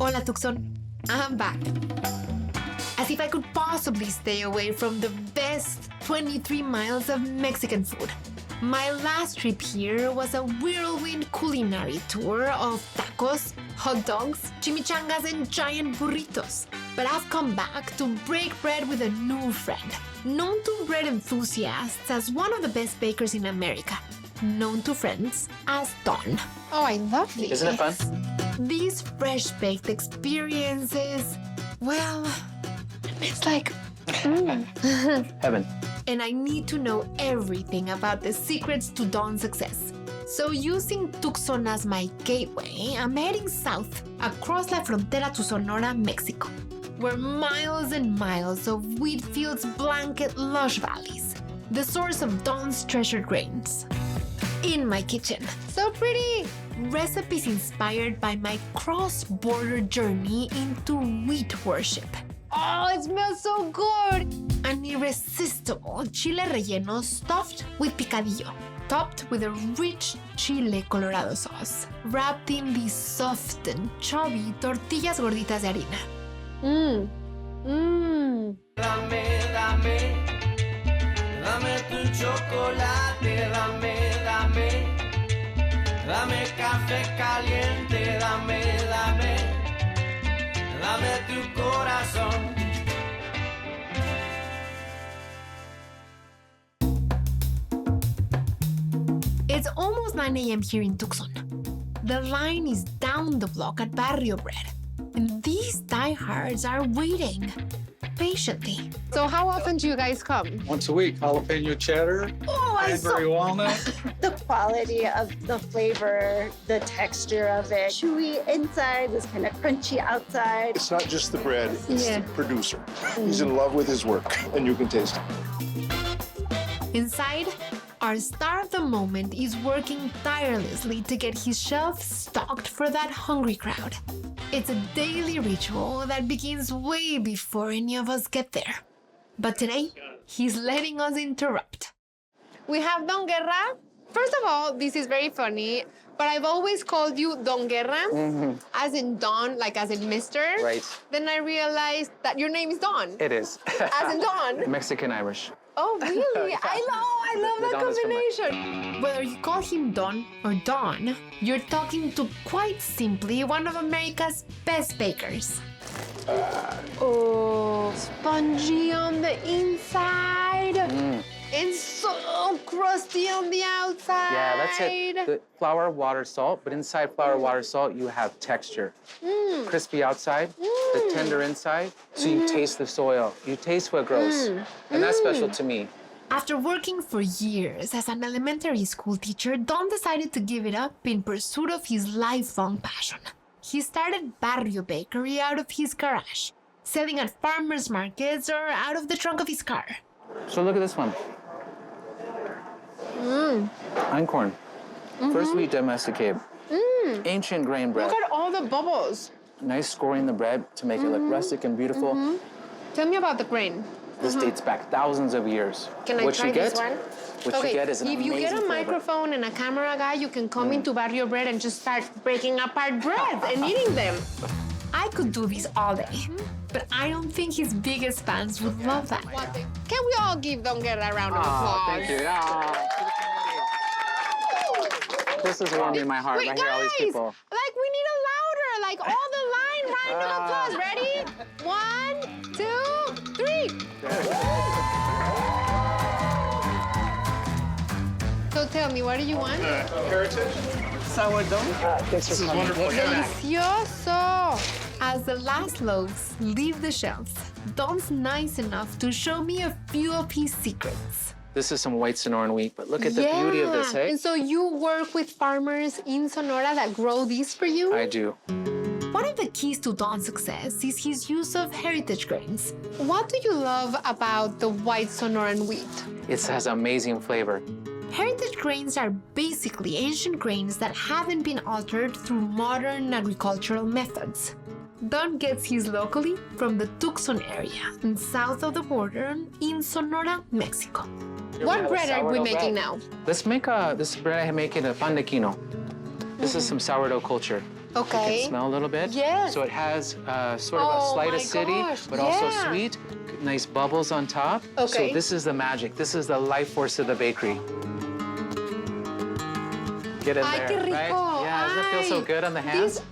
Hola Tucson, I'm back. As if I could possibly stay away from the best 23 miles of Mexican food. My last trip here was a whirlwind culinary tour of tacos, hot dogs, chimichangas, and giant burritos. But I've come back to break bread with a new friend, known to bread enthusiasts as one of the best bakers in America, known to friends as Don. Oh, I love these. Isn't it fun? These fresh baked experiences, well, it's like Heaven. and I need to know everything about the secrets to Don's success. So using Tucson as my gateway, I'm heading south across la frontera to Sonora, Mexico, where miles and miles of wheat fields blanket lush valleys, the source of Don's treasured grains. In my kitchen, So pretty. recipes inspired by my cross-border journey into wheat worship. Oh, it smells so good. An irresistible chile relleno stuffed with picadillo, topped with a rich chile colorado sauce, wrapped in these soft and chubby tortillas gorditas de harina. Mmm. Mmm. Dame tu chocolate, dame café caliente, dame tu corazón. It's almost 9 a.m. here in Tucson. The line is down the block at Barrio Bread, and these diehards are waiting patiently. So how often do you guys come? Once a week, jalapeno cheddar, cranberry walnut. The quality of the flavor, the texture of it, chewy inside, this kind of crunchy outside. It's not just the bread, it's Yeah. the producer. He's in love with his work, and you can taste it. Inside, our star of the moment is working tirelessly to get his shelves stocked for that hungry crowd. It's a daily ritual that begins way before any of us get there. But today, he's letting us interrupt. We have Don Guerra. First of all, this is very funny, but I've always called you Don Guerra, as in Don, like as in Mr. Right. Then I realized that your name is Don, It is. as in Don. Mexican-Irish. Oh, really? I love The that Don is from combination. Whether you call him Don or Don, you're talking to quite simply one of America's best bakers. Oh, spongy on the inside and so crusty on the outside. Yeah, that's it. The flour, water, salt, but inside flour, water, salt, you have texture. Crispy outside, the tender inside, so you taste the soil. You taste what grows. And that's special to me. After working for years as an elementary school teacher, Don decided to give it up in pursuit of his lifelong passion. He started Barrio Bakery out of his garage, selling at farmers markets or out of the trunk of his car. So look at this one. Einkorn. First wheat domesticated. Ancient grain bread. Look at all the bubbles. Nice scoring in the bread to make it look rustic and beautiful. Tell me about the grain. This dates back thousands of years. Can I what try you get, this one? What you get is an if you get a amazing flavor. microphone and a camera guy, you can come into Barrio Bread and just start breaking apart breads and eating them. I could do this all day, but I don't think his biggest fans would love that. Can we all give Don Guerra a round of applause? Thank you. This is warming my heart. Wait, I hear all these guys, people. like we need a louder, like all the line round of applause. Ready? 1, 2, 3. So tell me, what do you want? Heritage? Thanks This is wonderful. Delicioso. As the last loaves leave the shelves, Don's nice enough to show me a few of his secrets. This is some white Sonoran wheat, but look at the beauty of this, hey? And so you work with farmers in Sonora that grow these for you? I do. One of the keys to Don's success is his use of heritage grains. What do you love about the white Sonoran wheat? It has amazing flavor. Heritage grains are basically ancient grains that haven't been altered through modern agricultural methods. Don gets his locally from the Tucson area and south of the border in Sonora, Mexico. What bread are we making now? Let's make this bread I'm making a pan de quino. This is some sourdough culture. You Okay. can smell a little bit. Yes. So it has sort of a Oh slight my acidity, gosh, but also yeah. sweet. Nice bubbles on top. Okay. So this is the magic. This is the life force of the bakery. Get in Ay, there, qué rico. right? Yeah, doesn't it feel so Ay, good on the hands?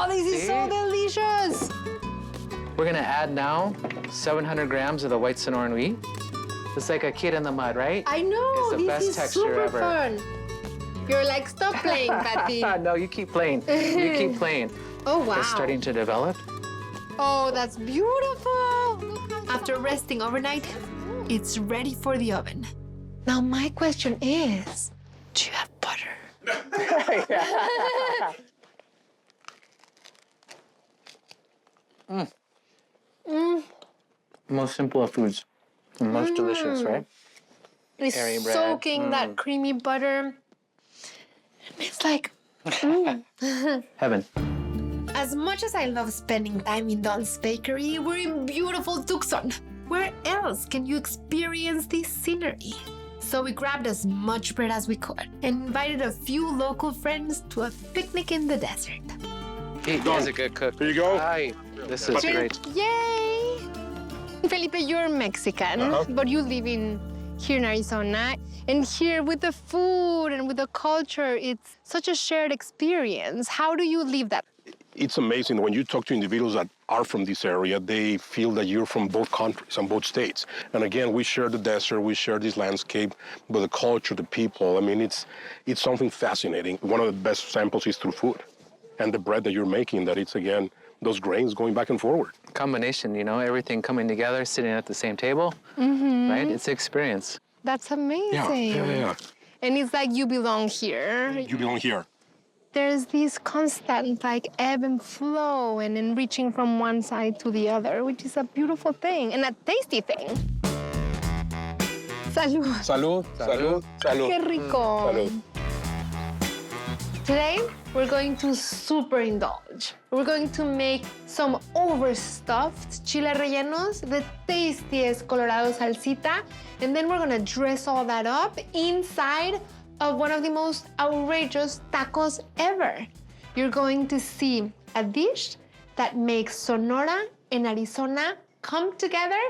This is so See? delicious. We're gonna add now 700 grams of the white Sonoran wheat. It's like a kid in the mud, right? I know. It's the this best is texture super ever. fun. You're like, stop playing, Pati. No, you keep playing. You keep playing. Oh, wow. It's starting to develop. Oh, that's beautiful. After resting overnight, it's ready for the oven. Now, my question is, do you have butter? Most simple of foods. And most delicious, right? It's Airy bread. soaking that creamy butter. And it's like, Heaven. As much as I love spending time in Don's bakery, we're in beautiful Tucson. Where else can you experience this scenery? So we grabbed as much bread as we could and invited a few local friends to a picnic in the desert. He is a good cook. Here you go. Hi. This is great. yay! Felipe, you're Mexican, but you live here in Arizona. And here with the food and with the culture, it's such a shared experience. How do you live that? It's amazing when you talk to individuals that are from this area, they feel that you're from both countries and both states. And again, we share the desert, we share this landscape, but the culture, the people, I mean, it's something fascinating. One of the best samples is through food and the bread that you're making, that it's, again, those grains going back and forward. Combination, you know, everything coming together, sitting at the same table, right? It's an experience. That's amazing. Yeah. And it's like you belong here. You belong here. There's this constant like ebb and flow and then reaching from one side to the other, which is a beautiful thing and a tasty thing. Salud. Salud, salud, salud. Qué rico. Salud. Today, we're going to super indulge. We're going to make some overstuffed chile rellenos, the tastiest Colorado salsita, and then we're gonna dress all that up inside of one of the most outrageous tacos ever. You're going to see a dish that makes Sonora and Arizona come together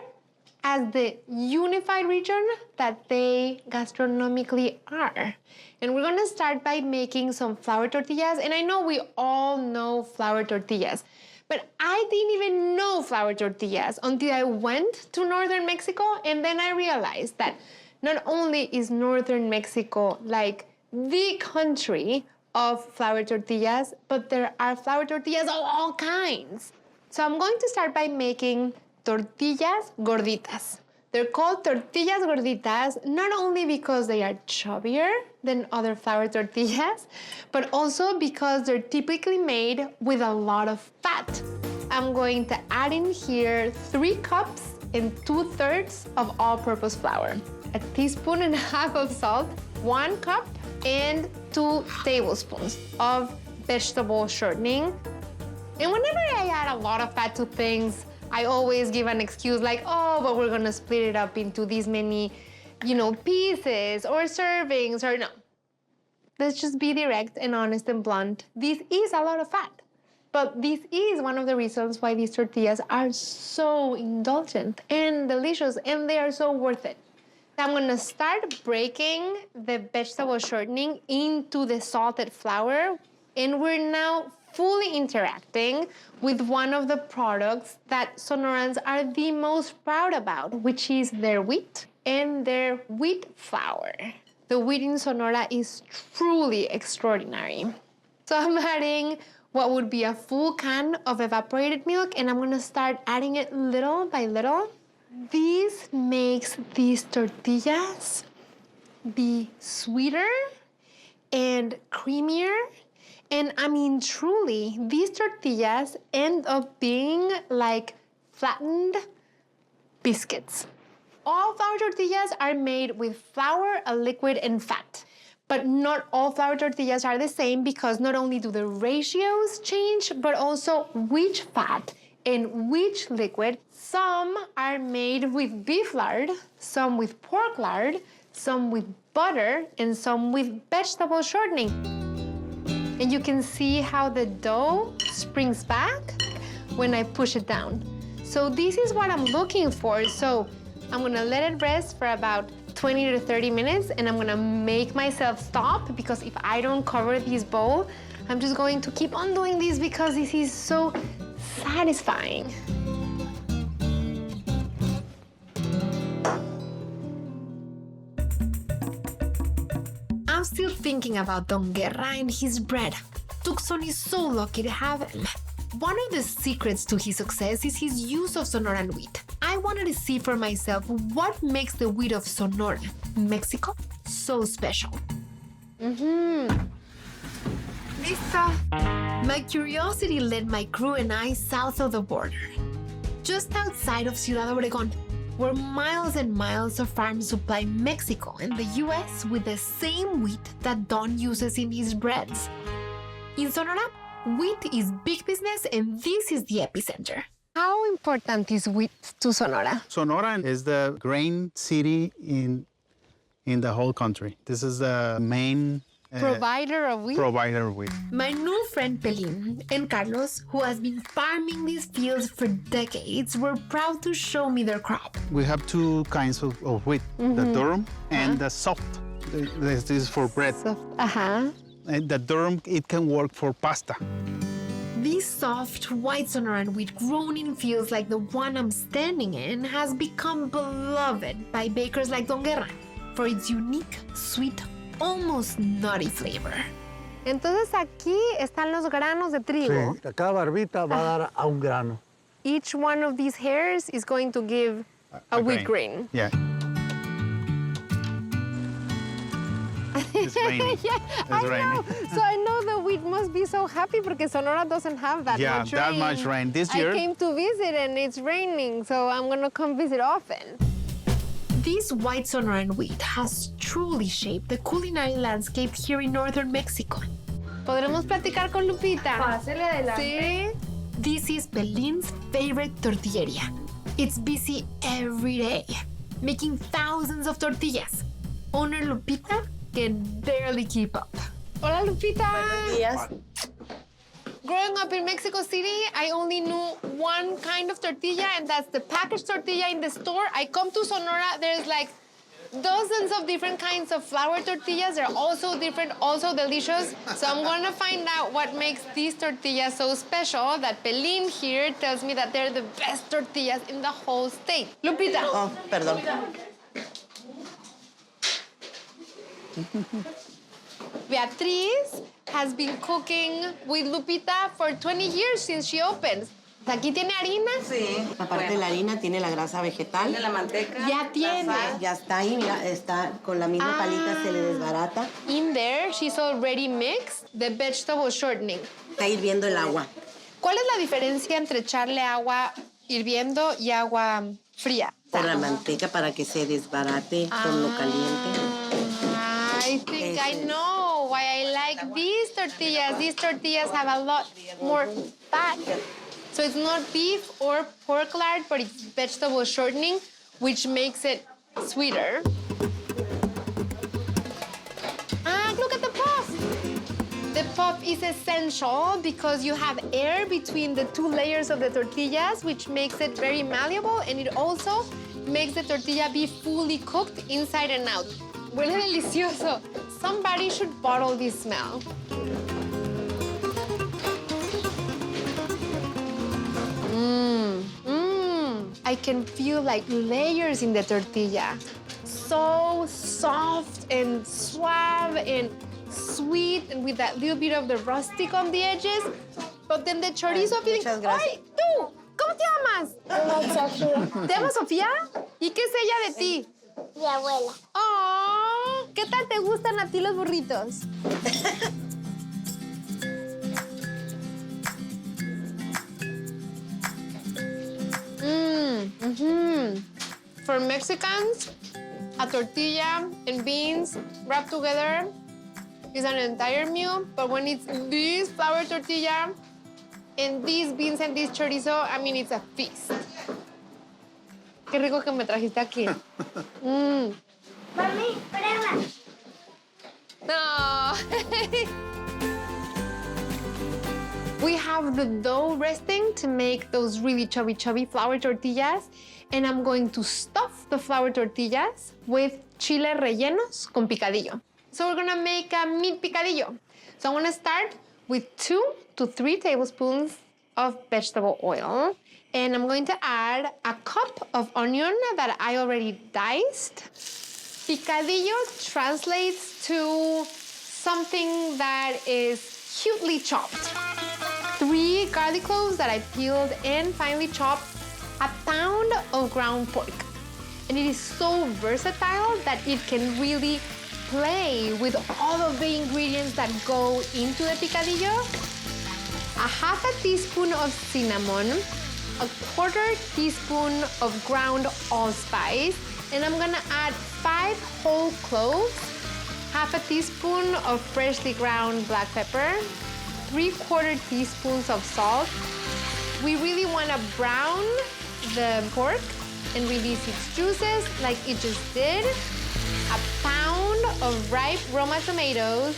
as the unified region that they gastronomically are. And we're gonna start by making some flour tortillas. And I know we all know flour tortillas, but I didn't even know flour tortillas until I went to northern Mexico, and then I realized that not only is northern Mexico like the country of flour tortillas, but there are flour tortillas of all kinds. So I'm going to start by making tortillas gorditas. They're called tortillas gorditas not only because they are chubbier than other flour tortillas, but also because they're typically made with a lot of fat. I'm going to add in here 3 cups and 2/3 of all-purpose flour, a teaspoon and a half of salt, 1 cup, and 2 tablespoons of vegetable shortening. And whenever I add a lot of fat to things, I always give an excuse like, oh, but we're gonna split it up into these many, pieces or servings or no. Let's just be direct and honest and blunt. This is a lot of fat, but this is one of the reasons why these tortillas are so indulgent and delicious, and they are so worth it. I'm gonna start breaking the vegetable shortening into the salted flour, and we're now fully interacting with one of the products that Sonorans are the most proud about, which is their wheat and their wheat flour. The wheat in Sonora is truly extraordinary. So I'm adding what would be a full can of evaporated milk, and I'm gonna start adding it little by little. This makes these tortillas be sweeter and creamier. And I mean, truly, these tortillas end up being like flattened biscuits. All flour tortillas are made with flour, a liquid, and fat. But not all flour tortillas are the same because not only do the ratios change, but also which fat and which liquid. Some are made with beef lard, some with pork lard, some with butter, and some with vegetable shortening. And you can see how the dough springs back when I push it down. So this is what I'm looking for. So I'm gonna let it rest for about 20 to 30 minutes, and I'm gonna make myself stop, because if I don't cover this bowl, I'm just going to keep on doing this because this is so satisfying. I'm still thinking about Don Guerra and his bread. Tucson is so lucky to have him. One of the secrets to his success is his use of Sonoran wheat. I wanted to see for myself what makes the wheat of Sonora, Mexico, so special. Mm-hmm. Lista. My curiosity led my crew and I south of the border, just outside of Ciudad Obregón, where miles and miles of farms supply Mexico and the US with the same wheat that Don uses in his breads. In Sonora, wheat is big business, and this is the epicenter. How important is wheat to Sonora? Sonora is the grain city in the whole country. This is the main Provider of wheat? provider of wheat. My new friend Pelin and Carlos, who has been farming these fields for decades, were proud to show me their crop. We have two kinds of wheat, the durum and the soft. This is for bread. And the durum, it can work for pasta. This soft, white Sonoran wheat grown in fields like the one I'm standing in has become beloved by bakers like Don Guerra for its unique, sweet, almost nutty flavor. Entonces aquí están los granos de trigo. Sí, cada barbita va a dar a un grano. Each one of these hairs is going to give a wheat grain. Yeah. It's raining. Yeah, It's raining. So I know the wheat must be so happy because Sonora doesn't have that much rain. Yeah, that much rain. This year, I came to visit and it's raining, so I'm gonna come visit often. This white Sonoran wheat has truly shaped the culinary landscape here in northern Mexico. ¿Podremos platicar con Lupita? Pásele adelante. Sí. This is Pelin's favorite tortilleria. It's busy every day, making thousands of tortillas. Owner Lupita can barely keep up. Hola, Lupita. Buenos días. Growing up in Mexico City, I only knew one kind of tortilla, and that's the packaged tortilla in the store. I come to Sonora, there's like dozens of different kinds of flour tortillas. They're also different, also delicious. So I'm gonna find out what makes these tortillas so special that Pelin here tells me that they're the best tortillas in the whole state. Lupita. Oh, perdón. Beatriz has been cooking with Lupita for 20 years since she opened. ¿Aquí tiene harina? Sí. Aparte de la harina, tiene la grasa vegetal. Tiene la manteca. Ya tiene. Ya está ahí, mira, está con la misma palita, se le desbarata. In there, she's already mixed the vegetable shortening. Está hirviendo el agua. ¿Cuál es la diferencia entre echarle agua hirviendo y agua fría? Por la manteca para que se desbarate con lo caliente. I think I know why I like these tortillas. These tortillas have a lot more fat. So it's not beef or pork lard, but it's vegetable shortening, which makes it sweeter. Look at the puff. The puff is essential because you have air between the two layers of the tortillas, which makes it very malleable, and it also makes the tortilla be fully cooked inside and out. Huele delicioso. Somebody should bottle this smell. I can feel like layers in the tortilla. So soft and suave and sweet, and with that little bit of the rustic on the edges. But then the chorizo feeling. ¡Ay, tú! ¿Cómo te llamas? ¿Te llamas Sofía? ¿Y qué es ella de ti? Mi abuela. Oh, ¿qué tal te gustan a ti los burritos? For Mexicans, a tortilla and beans wrapped together is an entire meal, but when it's this flour tortilla and these beans and this chorizo, I mean, it's a feast. Qué rico que me trajiste aquí. Mami, prueba. No. have the dough resting to make those really chubby flour tortillas. And I'm going to stuff the flour tortillas with chile rellenos con picadillo. So we're gonna make a meat picadillo. So I'm gonna start with 2 to 3 tablespoons of vegetable oil. And I'm going to add a cup of onion that I already diced. Picadillo translates to something that is cutely chopped. 3 garlic cloves that I peeled and finely chopped. A pound of ground pork. And it is so versatile that it can really play with all of the ingredients that go into the picadillo. A half a teaspoon of cinnamon, a 1/4 teaspoon of ground allspice, and I'm gonna add 5 whole cloves, half a teaspoon of freshly ground black pepper, 3/4 teaspoons of salt. We really wanna brown the pork and release its juices like it just did. A pound of ripe Roma tomatoes,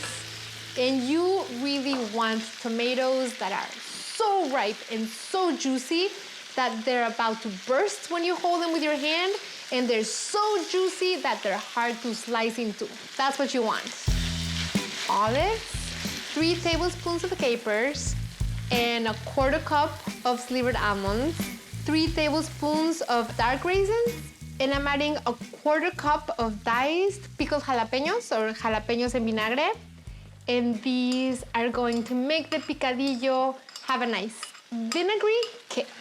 and you really want tomatoes that are so ripe and so juicy that they're about to burst when you hold them with your hand, and they're so juicy that they're hard to slice into. That's what you want. Olives, 3 tablespoons of capers, and a 1/4 cup of slivered almonds, 3 tablespoons of dark raisins, and I'm adding a 1/4 cup of diced pickled jalapenos or jalapenos en vinagre. And these are going to make the picadillo have a nice vinegary kick.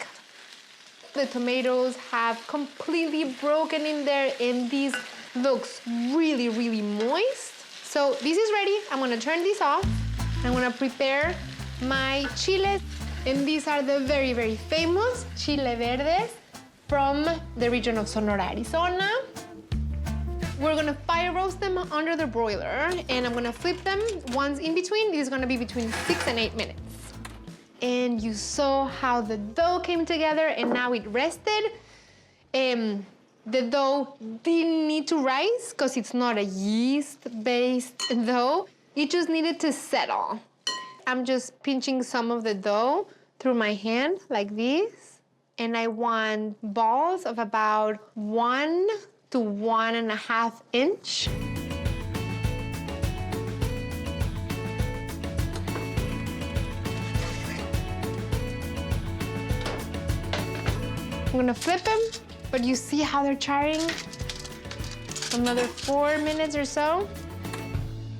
The tomatoes have completely broken in there, and this looks really moist. So this is ready. I'm gonna turn this off. I'm gonna prepare my chiles. And these are the very famous chile verdes from the region of Sonora, Arizona. We're gonna fire roast them under the broiler, and I'm gonna flip them once in between. This is gonna be between 6 and 8 minutes. And you saw how the dough came together, and now it rested. The dough didn't need to rise because it's not a yeast-based dough. It just needed to settle. I'm just pinching some of the dough through my hand like this. And I want balls of about 1 to 1.5 inch. I'm gonna flip them, but you see how they're charring? Another 4 minutes or so.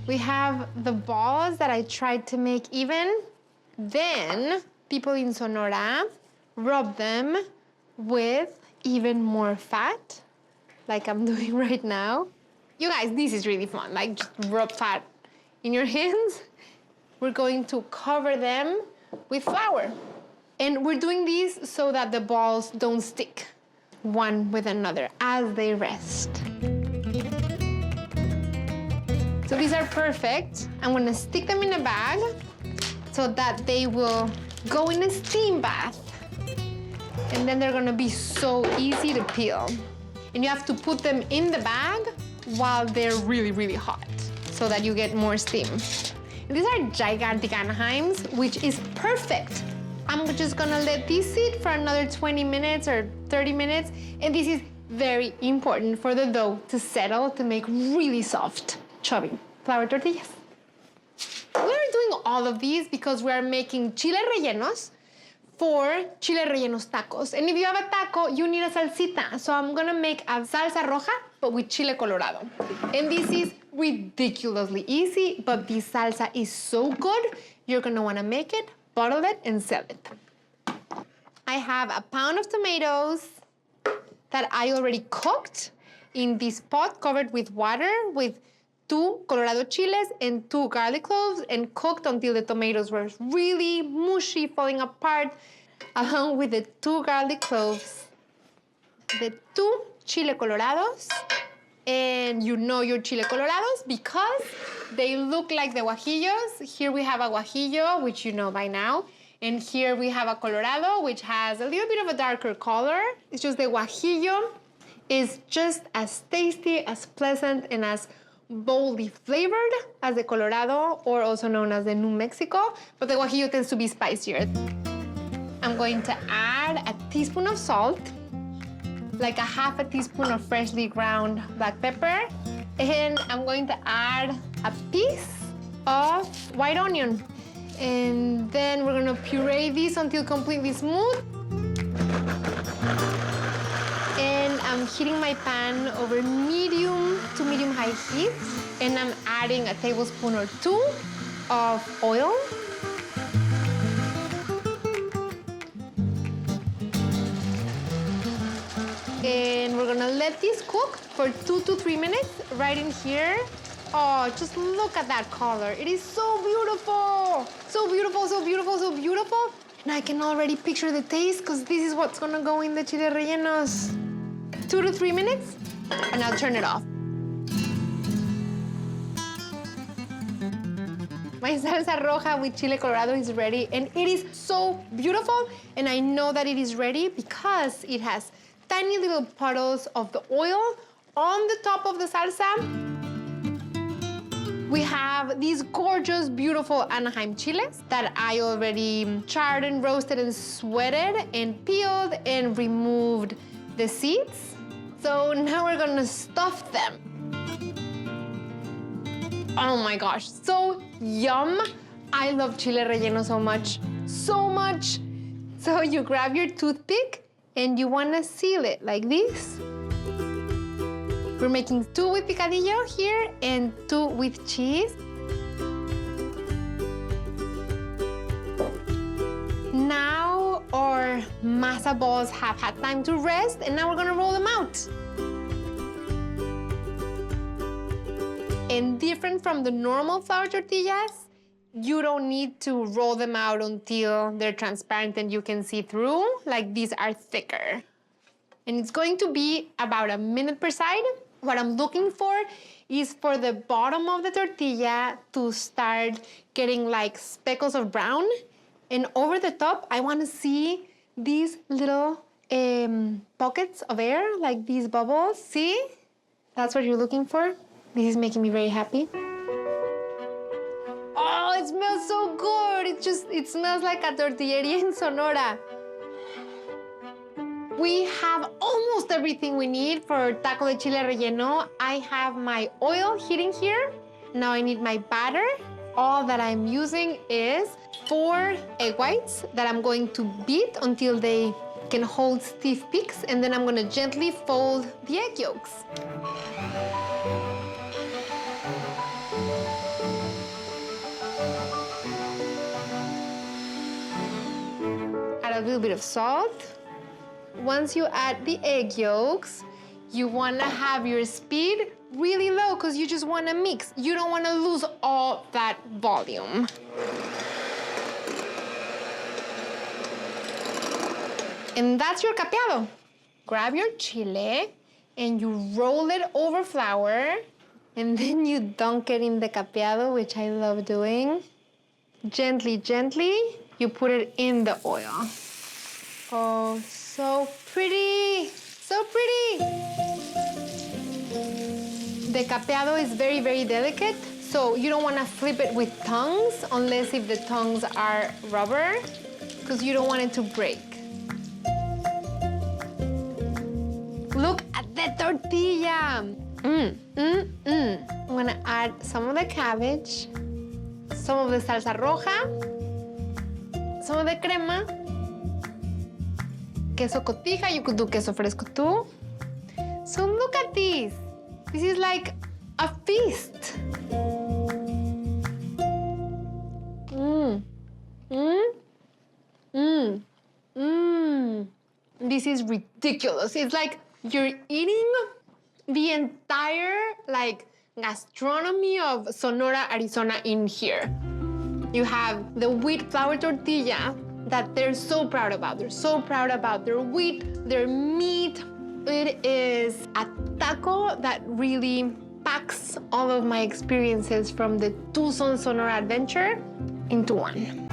We have the balls that I tried to make even. Then people in Sonora rub them with even more fat, like I'm doing right now. You guys, this is really fun. Like, just rub fat in your hands. We're going to cover them with flour. And we're doing this so that the balls don't stick one with another as they rest. So these are perfect. I'm gonna stick them in a bag so that they will go in a steam bath. And then they're gonna be so easy to peel. And you have to put them in the bag while they're really hot so that you get more steam. And these are gigantic Anaheims, which is perfect. I'm just gonna let these sit for another 20 minutes or 30 minutes. And this is very important for the dough to settle, to make really soft, chubby flour tortillas. We're doing all of these because we're making chile rellenos for chile rellenos tacos. And if you have a taco, you need a salsita. So I'm gonna make a salsa roja, but with chile colorado. And this is ridiculously easy, but this salsa is so good, you're gonna wanna make it, bottle it, and sell it. I have a pound of tomatoes that I already cooked in this pot covered with water with 2 Colorado chiles and 2 garlic cloves, and cooked until the tomatoes were really mushy, falling apart, along with the 2 garlic cloves, the 2 chile colorados, and you know your chile colorados because they look like the guajillos. Here we have a guajillo, which you know by now, and here we have a colorado, which has a little bit of a darker color. It's just the guajillo is just as tasty, as pleasant, and as boldly flavored as the Colorado, or also known as the New Mexico, but the Guajillo tends to be spicier. I'm going to add a teaspoon of salt, like a half a teaspoon of freshly ground black pepper, and I'm going to add a piece of white onion. And then we're gonna puree this until completely smooth. And I'm heating my pan over medium to medium-high heat, and I'm adding a tablespoon or two of oil. And we're gonna let this cook for 2 to 3 minutes right in here. Oh, just look at that color. It is so beautiful. So beautiful, so beautiful, so beautiful. And I can already picture the taste because this is what's gonna go in the chile rellenos. 2 to 3 minutes, and I'll turn it off. My salsa roja with chile colorado is ready, and it is so beautiful. And I know that it is ready because it has tiny little puddles of the oil on the top of the salsa. We have these gorgeous, beautiful Anaheim chiles that I already charred and roasted and sweated and peeled and removed the seeds. So now we're gonna stuff them. Oh my gosh, so yum. I love chile relleno so much, so much. So you grab your toothpick and you wanna seal it like this. We're making 2 with picadillo here and 2 with cheese. Now our masa balls have had time to rest, and now we're gonna roll them out. And different from the normal flour tortillas, you don't need to roll them out until they're transparent and you can see through. Like, these are thicker. And it's going to be about a minute per side. What I'm looking for is for the bottom of the tortilla to start getting like speckles of brown. And over the top, I want to see these little pockets of air, like these bubbles. See? That's what you're looking for. This is making me very happy. Oh, it smells so good. It smells like a tortilleria in Sonora. We have almost everything we need for taco de chile relleno. I have my oil heating here. Now I need my batter. All that I'm using is 4 egg whites that I'm going to beat until they can hold stiff peaks, and then I'm gonna gently fold the egg yolks. Add a little bit of salt. Once you add the egg yolks, you wanna have your speed really low because you just wanna mix. You don't wanna lose all that volume. And that's your capeado. Grab your chile and you roll it over flour, and then you dunk it in the capeado, which I love doing. Gently, gently, you put it in the oil. Oh, so pretty, so pretty. The capeado is very, very delicate, so you don't want to flip it with tongs unless if the tongs are rubber, because you don't want it to break. Look at the tortilla. I'm gonna add some of the cabbage, some of the salsa roja, some of the crema, queso cotija. You could do queso fresco too. So look at this. This is like a feast. This is ridiculous. It's like you're eating the entire gastronomy of Sonora, Arizona in here. You have the wheat flour tortilla that they're so proud about. They're so proud about their wheat, their meat. It is a taco that really packs all of my experiences from the Tucson, Sonora adventure into one.